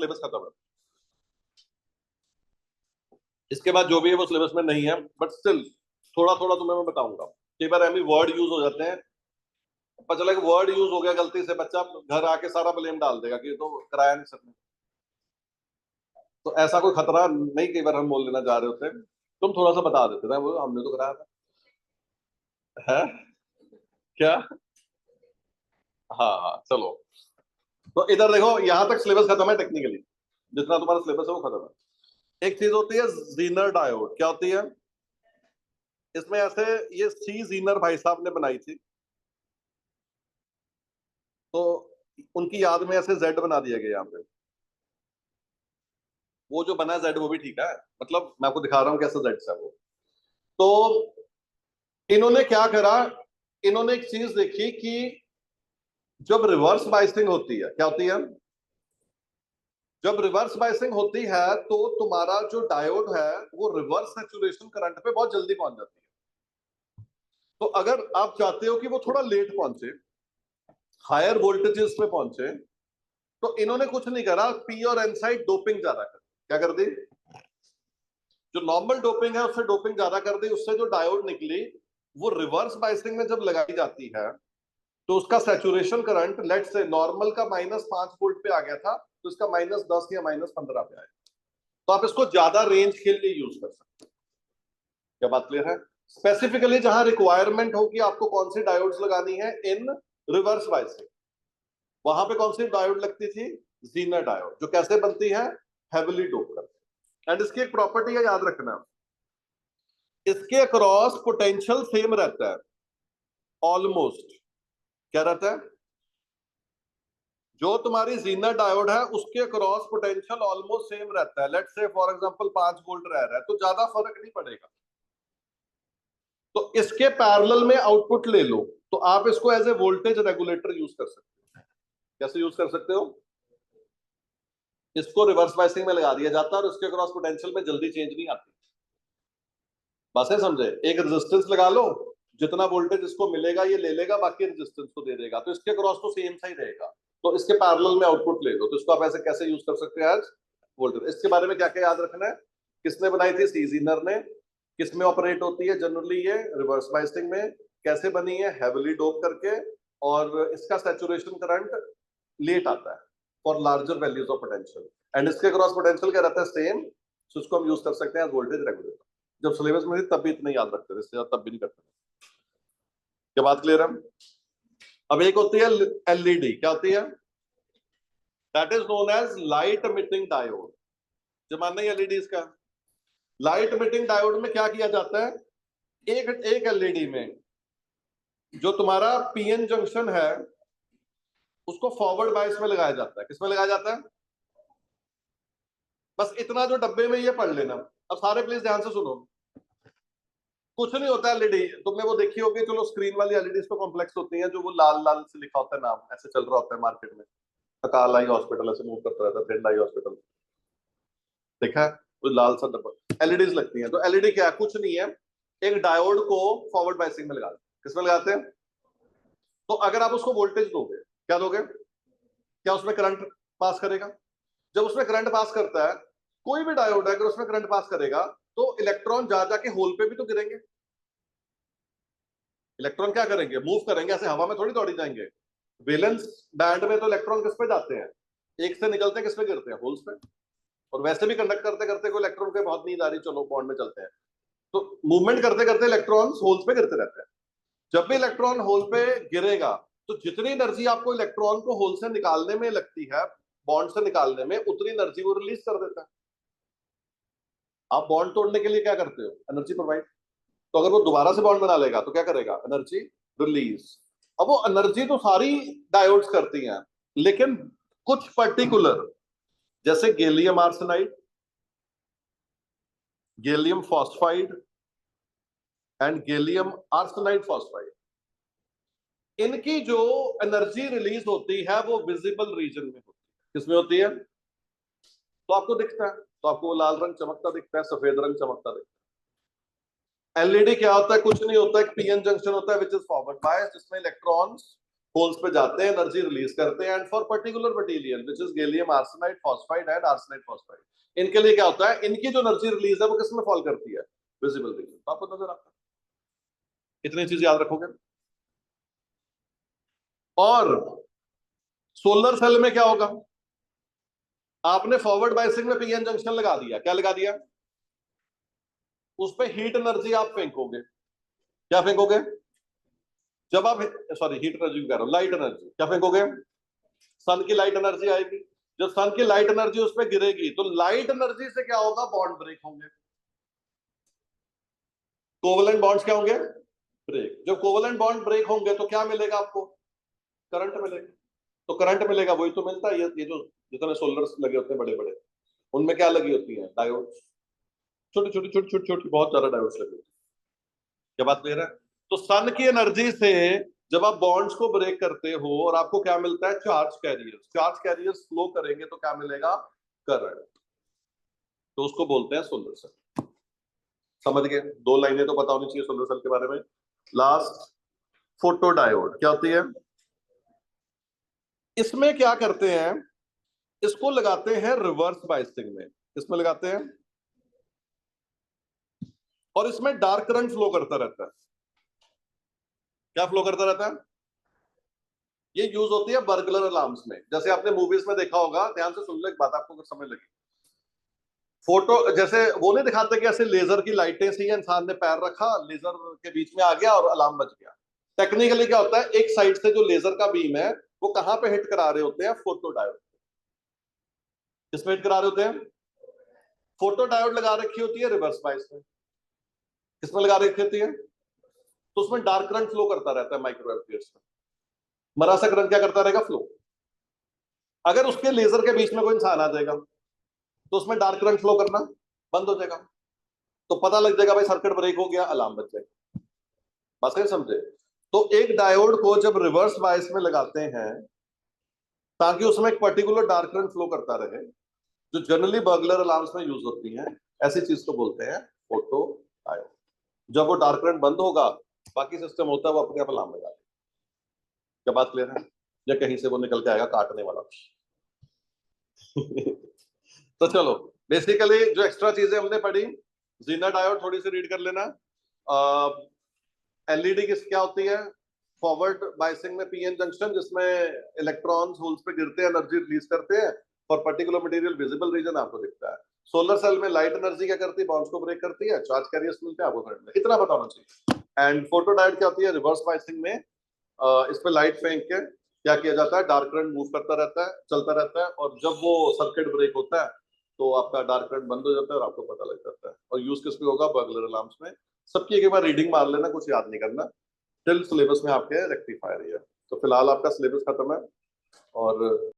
Syllabus खत्म है। इसके बाद जो भी है वो सिलेबस में नहीं है, बट स्टिल थोड़ा थोड़ा तुम्हें मैं बताऊंगा। कई बार एमी वर्ड यूज हो जाते हैं, पता चला कि वर्ड यूज हो गया गलती से, बच्चा घर आके सारा ब्लेम डाल देगा कि तो कराया नहीं सकते। तो ऐसा कोई खतरा नहीं, कई बार हम बोल लेना जा रहे होते, तुम थोड़ा सा बता देते थे वो हमने तो कराया था है क्या। हाँ हाँ चलो। तो इधर देखो, यहां तक सिलेबस खत्म है टेक्निकली, जितना तुम्हारा सिलेबस है वो खत्म है। एक चीज होती है जीनर डायोड, क्या होती है इसमें ऐसे, ये सी जीनर भाई साहब ने बनाई थी, तो उनकी याद में ऐसे जेड बना दिया गया यहाँ पे। वो जो बना जेड वो भी ठीक है, मतलब मैं आपको दिखा रहा हूँ कैसे जेड है वो। तो इन्होंने क्या करा, इन्होंने एक चीज देखी कि जब रिवर्स बाइसिंग होती है, क्या होती है, जब रिवर्स बाइसिंग होती है तो तुम्हारा जो डायोड है वो रिवर्स सैचुरेशन करंट पे बहुत जल्दी पहुंच जाती है। तो अगर आप चाहते हो कि वो थोड़ा लेट पहुंचे, हायर वोल्टेजेस पे पहुंचे, तो इन्होंने कुछ नहीं करा, पी और एन साइड डोपिंग ज्यादा कर, क्या कर दी, जो नॉर्मल डोपिंग है उससे डोपिंग ज्यादा कर दी, उससे जो डायोड निकली वो रिवर्स बाइसिंग में जब लगाई जाती है तो उसका सैचुरेशन करंट लेट से नॉर्मल का -5 वोल्ट पे आ गया था, तो इसका -10 या -15 पे आया। तो आप इसको ज्यादा रेंज के लिए यूज कर सकते हैं। क्या बात क्लियर है। स्पेसिफिकली जहां रिक्वायरमेंट हो कि आपको कौन सी डायोड्स लगानी है इन रिवर्स बाइसिंग, वहां पे कौन सी डायोड लगती थी, जीनर डायोड, जो कैसे बनती है, हेविली डोप करके। एंड इसकी एक प्रॉपर्टी है, याद रखना, इसके अक्रॉस पोटेंशियल सेम रहता है ऑलमोस्ट। क्या रहता है, जो तुम्हारी जीनर डायोड है उसके अक्रॉस पोटेंशियल ऑलमोस्ट सेम रहता है। Let's say for example 5 volt रह रहा है तो ज्यादा फर्क नहीं पड़ेगा। तो इसके पैरेलल में आउटपुट ले लो, तो आप इसको as a voltage regulator use कर सकते हो। कैसे यूज कर सकते हो, इसको रिवर्स बाइसिंग में लगा दिया जाता है और इसके अक्रॉस पोटेंशियल में जल्दी चेंज नहीं आती। बस है समझे, एक रेजिस्टेंस लगा लो, जितना वोल्टेज इसको मिलेगा ये ले लेगा, बाकी रेजिस्टेंस को दे देगा, तो इसके क्रॉस तो सेम सा ही रहेगा। तो इसके पैरेलल में आउटपुट ले लो, तो इसको आप ऐसे कैसे यूज कर सकते हैं एज वोल्टेज। इसके बारे में क्या क्या याद रखना है, किसने बनाई थी, सी जीनर ने। किसमें ऑपरेट होती है जनरली ये, रिवर्स बाइसिंग में। कैसे बनी है, हेविली डोप करके, और इसका सैचुरेशन करंट लेट आता है for larger values of potential, and इसके क्रॉस पोटेंशियल क्या रहता है, सेम। तो इसको हम यूज कर सकते हैं एज वोल्टेज रेगुलेटर। जब सिलेबस में थी तब भी इतना याद रखते थे, इससे तब भी नहीं करते। क्या बात क्लियर है। अब एक होती है एलईडी, क्या होती है, that is known as light emitting diode. जमाना ही एलईडी का। लाइट इमिटिंग डायोड में क्या किया जाता है, एक एक एलईडी में जो तुम्हारा पीएन जंक्शन है उसको फॉरवर्ड बायस में लगाया जाता है। किसमें लगाया जाता है, बस इतना जो डब्बे में ये पढ़ लेना। अब सारे प्लीज ध्यान से सुनो, कुछ नहीं होता एलईडी, तुमने वो देखी होगी, चलो स्क्रीन वाली एलईडी तो कॉम्प्लेक्स होती है, जो वो लाल लाल से लिखा होता है नाम, ऐसे चल रहा होता है मार्केट में, काल आई हॉस्पिटल ऐसे मूव करता रहता है, थ्रेड आई हॉस्पिटल, देखा है वो लाल सा डब्बा, एलईडीज लगती हैं। तो एलईडी क्या, कुछ नहीं है, एक डायोड को फॉरवर्ड बायसिंग में लगाते हैं। किसमें लगाते हैं, तो अगर आप उसको वोल्टेज दोगे, क्या दोगे, क्या उसमें करंट पास करेगा। जब उसमें करंट पास करता है, कोई भी डायोड है अगर उसमें करंट पास करेगा तो इलेक्ट्रॉन जा जाके होल पे भी तो गिरेंगे। इलेक्ट्रॉन क्या करेंगे, मूव करेंगे, ऐसे हवा में थोड़ी दौड़ी जाएंगे। वैलेंस बैंड में तो इलेक्ट्रॉन किस पे जाते हैं, एक से निकलते हैं, किस पे गिरते हैं, होल्स पे। और वैसे भी कंडक्ट करते करते कोई इलेक्ट्रॉन के बहुत नींद आ रही, चलो बॉन्ड में चलते हैं, तो मूवमेंट करते करते इलेक्ट्रॉन होल्स पे गिरते रहते हैं। जब भी इलेक्ट्रॉन होल पे गिरेगा तो जितनी एनर्जी आपको इलेक्ट्रॉन को होल से निकालने में लगती है, बॉन्ड से निकालने में, उतनी एनर्जी वो रिलीज कर देता है। आप बॉन्ड तोड़ने के लिए क्या करते हो, एनर्जी प्रोवाइड। तो अगर वो दोबारा से बॉन्ड बना लेगा तो क्या करेगा, एनर्जी रिलीज। अब वो एनर्जी तो सारी डायोड्स करती हैं, लेकिन कुछ पर्टिकुलर, जैसे gallium arsenide, gallium phosphide and gallium arsenide phosphide, इनकी जो एनर्जी रिलीज होती है वो विजिबल रीजन में होती है। किसमें होती है, तो आपको दिखता है, तो आपको वो लाल रंग चमकता दिखता है, सफेद रंग चमकता दिखता है। एलईडी क्या होता है, कुछ नहीं होता है, एक पीएन जंक्शन होता है विच इज फॉरवर्ड बायस, जिसमें इलेक्ट्रॉन्स होल्स पे जाते हैं, एनर्जी रिलीज करते हैं, and for particular material which is gallium arsenide phosphide and arsenide phosphide, इनके लिए क्या होता है, इनकी जो एनर्जी रिलीज है वो किस में फॉल करती है, विजिबल रीजन। तो आपको नजर आता है, इतनी चीज याद रखोगे। और सोलर सेल में क्या होगा, आपने फॉरवर्ड बायसिंग में पीएन जंक्शन लगा दिया, क्या लगा दिया, उस पर हीट एनर्जी आप फेंकोगे, क्या फेंकोगे, जब आप, सॉरी हीट एनर्जी कह रहा हूं, लाइट एनर्जी क्या फेंकोगे, सन की लाइट एनर्जी आएगी, जब सन की लाइट एनर्जी उस पर गिरेगी तो लाइट एनर्जी से क्या होगा, बॉन्ड ब्रेक होंगे, कोवलेंट बॉन्ड्स क्या होंगे, ब्रेक। जब कोवलेंट बॉन्ड ब्रेक होंगे तो क्या मिलेगा आपको, करंट मिलेगा। तो करंट मिलेगा, वही तो मिलता है, ये जो जितने सोलर लगे होते हैं बड़े बड़े, उनमें क्या लगी होती है, डायोड, छोटी छोटी छोटी छोटी छोटी बहुत ज्यादा डायोड्स लगे होते हैं। क्या बात क्लियर है। तो सन की एनर्जी से जब आप बॉन्ड्स को ब्रेक करते हो और आपको क्या मिलता है, charge carriers, charge carriers flow करेंगे तो क्या मिलेगा, करंट। तो उसको बोलते हैं सोलर सेल। समझ गए, दो लाइनें तो पता होनी चाहिए सोलर सेल के बारे में। लास्ट, फोटो डायोड क्या होती है, इसमें क्या करते हैं, इसको लगाते हैं रिवर्स बायसिंग में, इसमें लगाते हैं, और इसमें डार्क करंट फ्लो करता रहता है। क्या फ्लो करता रहता है, ये यूज होती है बर्गलर अलार्म्स में, जैसे आपने मूवीज में देखा होगा, ध्यान से सुन लो एक बात, आपको कुछ समझ लगी। फोटो जैसे वो नहीं दिखाते कि ऐसे लेजर की लाइटें सी, इंसान ने पैर रखा, लेजर के बीच में आ गया और अलार्म बज गया। टेक्निकली क्या होता है, एक साइड से जो लेजर का बीम है वो कहां पे हिट करा रहे होते हैं, फोटो डायोड। किसमें हिट करा रहे होते हैं, फोटो डायोड लगा रखी होती है रिवर्स बायस में। किसमें लगा रखी होती है, तो उसमें डार्क करंट फ्लो करता रहता है माइक्रो एम्पियर्स में, मरा सा करंट क्या करता रहेगा, फ्लो। अगर उसके लेजर के बीच में कोई इंसान आ जाएगा तो उसमें डार्क करंट फ्लो करना बंद हो जाएगा, तो पता लग जाएगा भाई सर्किट ब्रेक हो गया, अलार्म बज जाएगा। बात सही समझे। तो एक डायोड को जब रिवर्स बायस में लगाते हैं ताकि उसमें एक पर्टिकुलर डार्क करंट फ्लो करता रहे, जो जनरली बर्गलर अलार्म्स में यूज होती हैं, ऐसी चीज को बोलते हैं फोटो डायोड। जब वो डार्क करंट बंद होगा, बाकी सिस्टम होता है वो अपने आप अलार्म लगा देगा। क्या बात क्लियर है, या कहीं से वो निकल के आएगा काटने वाला। तो चलो, बेसिकली जो एक्स्ट्रा चीजें हमने पढ़ी, जीना डायोड थोड़ी सी रीड कर लेना। एलईडी किस क्या होती है, फॉरवर्ड बायसिंग में पीएन जंक्शन, जिसमें इलेक्ट्रॉन्स होल्स पे गिरते हैं, एनर्जी रिलीज करते हैं for particular material, visible region आपको दिखता है। सोलर सेल में लाइट एनर्जी क्या करती है, बॉन्ड्स को ब्रेक करती है, चार्ज कैरियर्स मिलते हैं आपको करंट में, इतना बताना चाहिए। एंड फोटो डायोड क्या होती है, रिवर्स बायसिंग में इस पे लाइट फेंक के क्या किया जाता है, डार्क करंट मूव करता रहता है, चलता रहता है, और जब वो सर्किट ब्रेक होता है तो आपका डार्क करंट बंद हो जाता है और आपको पता लग जाता है। और यूज किस पे होगा, बर्गलर अलार्म्स में। सबकी एक बार रीडिंग मार लेना, कुछ याद नहीं करना, टिल सिलेबस में आपके रेक्टिफायर ही है। तो फिलहाल आपका सिलेबस खत्म है, और